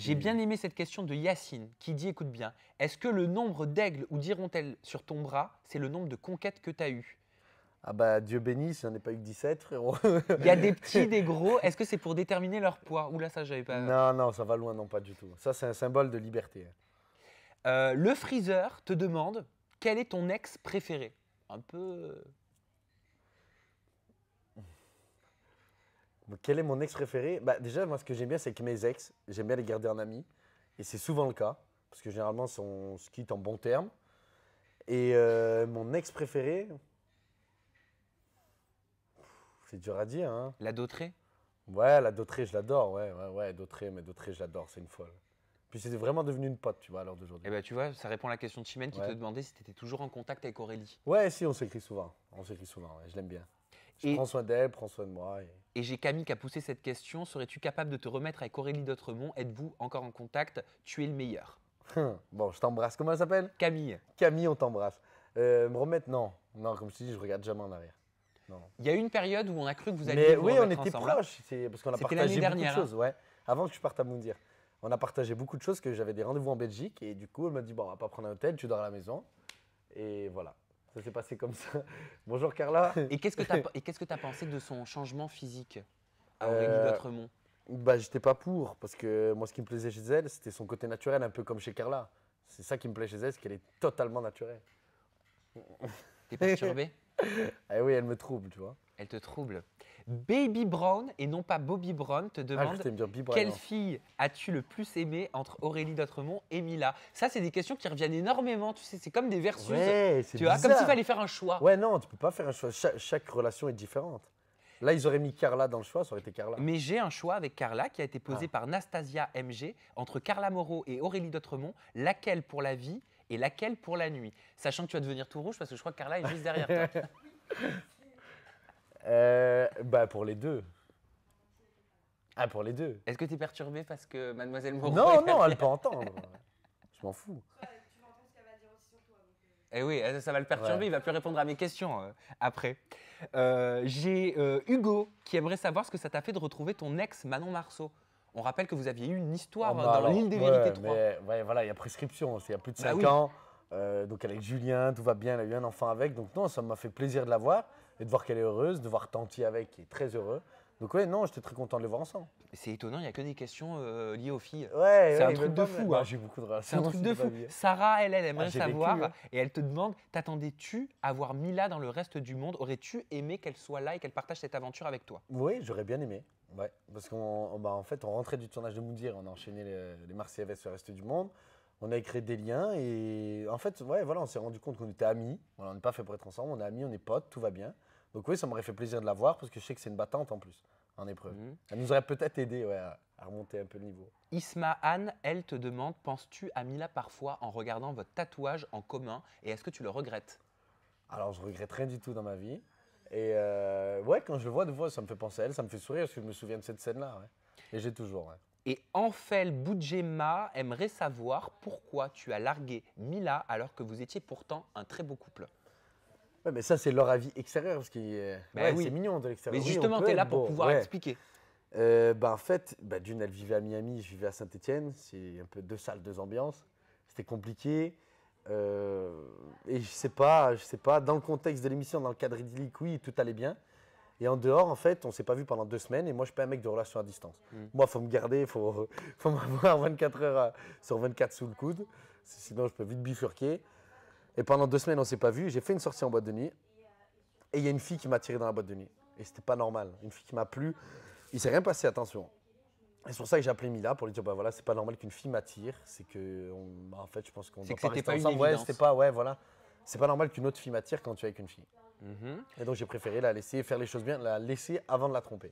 J'ai bien aimé cette question de Yacine qui dit, écoute bien, est-ce que le nombre d'aigles ou d'hirondelles sur ton bras, c'est le nombre de conquêtes que tu as eues? Ah bah Dieu bénisse, j'en ai pas eu que 17 frérot. Il y a des petits, des gros. Est-ce que c'est pour déterminer leur poids? Oula, ça, j'avais pas. Non, non, ça va loin, non, pas du tout. Ça, c'est un symbole de liberté. Le freezer te demande quel est ton ex préféré? Un peu. Quel est mon ex préféré? Bah, déjà, moi, ce que j'aime bien, c'est que mes ex, j'aime bien les garder en amis. Et c'est souvent le cas. Parce que généralement, on se quitte en bons termes. Et mon ex préféré, c'est dur à dire. Hein. La Dautrée? Ouais, la Dautrée, je l'adore. Ouais, Dautrée, mais Dautrée, je l'adore. C'est une folle. Puis c'est vraiment devenu une pote, tu vois, à l'heure d'aujourd'hui. Eh ben, tu vois, ça répond à la question de Chimène qui Ouais. te demandait si tu étais toujours en contact avec Aurélie. Ouais, si, on s'écrit souvent. On s'écrit souvent, ouais, je l'aime bien. Je Et- prends soin d'elle, prends soin de moi. Et j'ai Camille qui a poussé cette question. Serais-tu capable de te remettre avec Aurélie d'Autremont? Êtes-vous encore en contact? Tu es le meilleur. Bon, je t'embrasse. Comment elle s'appelle? Camille, Camille, on t'embrasse. Me remettre, non. Non, comme je te dis, je regarde jamais en arrière. Non. il y a eu une période où on a cru que vous alliez Mais vous oui, on remettre était ensemble. proches. Parce qu'on a C'était partagé l'année beaucoup de dernière, choses. Ouais. Avant que je parte à Moundir. On a partagé beaucoup de choses, que j'avais des rendez-vous en Belgique. Et du coup, elle m'a dit, bon, on va pas prendre un hôtel, tu dors à la maison. Et voilà. Ça s'est passé comme ça. Bonjour Carla. Et qu'est-ce que tu as pensé de son changement physique à Aurélie Euh, d'Autremont? Bah, j'étais pas pour. Parce que moi, ce qui me plaisait chez elle, c'était son côté naturel, un peu comme chez Carla. C'est ça qui me plaît chez elle, c'est qu'elle est totalement naturelle. T'es perturbé? Ah oui, elle me trouble, tu vois. Elle te trouble. Baby Brown et non pas Bobby Brown te Ah, je demande t'aime bien, Bibre. quelle fille as-tu le plus aimé entre Aurélie d'Autremont et Mila? Ça, c'est des questions qui reviennent énormément. Tu sais, c'est comme des versus. Ouais, c'est Tu vois, comme s'il fallait faire un choix. Ouais, non, tu peux pas faire un choix. Chaque relation est différente. Là, ils auraient mis Carla dans le choix, ça aurait été Carla. Mais j'ai un choix avec Carla qui a été posé Ah. par Nastasia MG entre Carla Moreau et Aurélie d'Autremont. Laquelle pour la vie et laquelle pour la nuit? Sachant que tu vas devenir tout rouge parce que je crois que Carla est juste derrière toi. Bah, pour les deux. Ah, pour les deux. Est-ce que tu es perturbé parce que Mademoiselle Moreau Non, est non, elle derrière? peut entendre. Je m'en fous. Tu vas entendre ce qu'elle va dire aussi sur toi. Eh oui, ça va le perturber, Ouais. il va plus répondre à mes questions après. J'ai Hugo qui aimerait savoir ce que ça t'a fait de retrouver ton ex Manon Marceau. On rappelle que vous aviez eu une histoire Oh, bah dans alors, l'île des ouais, vérités 3. Mais, ouais, voilà, il y a prescription. C'est il y a plus de Bah 5 oui. ans. Donc, avec Julien, tout va bien. Elle a eu un enfant avec. Donc, non, ça m'a fait plaisir de la voir et de voir qu'elle est heureuse, de voir Tanti avec, qui est très heureux. Donc, ouais, non, j'étais très content de les voir ensemble. C'est étonnant, il n'y a que des questions liées aux filles. Ouais, C'est un ils truc veulent de pas fou, me- hein. Bah, j'ai eu beaucoup de C'est relations. un truc de c'était fou. pas bien. Sarah, elle aimerait j'ai vécu, savoir hein. et elle te demande, t'attendais-tu à voir Mila dans le reste du monde? Aurais-tu aimé qu'elle soit là et qu'elle partage cette aventure avec toi? Oui, j'aurais bien aimé. Ouais, parce en fait, on rentrait du tournage de Moundir, on a enchaîné les Marseillais sur le reste du monde. On a créé des liens et en fait, ouais, voilà, on s'est rendu compte qu'on était amis. Voilà, on n'est pas fait pour être ensemble, on est amis, on est potes, tout va bien. Donc oui, ça m'aurait fait plaisir de la voir parce que je sais que c'est une battante en plus, en épreuve. Mhm. Elle nous aurait peut-être aidé ouais, à remonter un peu le niveau. Isma Anne, elle te demande, penses-tu à Mila parfois en regardant votre tatouage en commun et est-ce que tu le regrettes? Alors, je regrette rien du tout dans ma vie. Et ouais, quand je le vois, de fois, ça me fait penser à elle, ça me fait sourire parce que je me souviens de cette scène-là. Ouais. Et j'ai toujours. Ouais. Et Anfel Boudjema aimerait savoir pourquoi tu as largué Mila alors que vous étiez pourtant un très beau couple. Ouais, mais ça, c'est leur avis extérieur parce que Ben oui. c'est mignon de l'extérieur. Mais Oui, on justement, peut tu es là être pour beau, pouvoir ouais. expliquer. En fait, d'une, elle vivait à Miami, je vivais à Saint-Étienne. C'est un peu deux salles, deux ambiances. C'était compliqué. Et je sais pas, dans le contexte de l'émission, dans le cadre idyllique, oui, tout allait bien. Et en dehors, en fait, on s'est pas vu pendant 2 semaines. Et moi, je suis pas un mec de relation à distance. Moi, il faut me garder, faut m'avoir 24 heures sur 24 sous le coude. Sinon, je peux vite bifurquer. Et pendant 2 semaines, on s'est pas vu. J'ai fait une sortie en boîte de nuit. Et il y a une fille qui m'a tiré dans la boîte de nuit. Et c'était pas normal. Une fille qui m'a plu. Il s'est rien passé, attention. Et c'est pour ça que j'ai appelé Mila pour lui dire, bah voilà, c'est pas normal qu'une fille m'attire. C'est que, en fait, je pense qu'on C'est doit que pas c'était rester pas une ensemble. Ouais, évidence. c'était pas, ouais, voilà. C'est pas normal qu'une autre fille m'attire quand tu es avec une fille. Mhm. Et donc j'ai préféré la laisser faire les choses bien, la laisser avant de la tromper.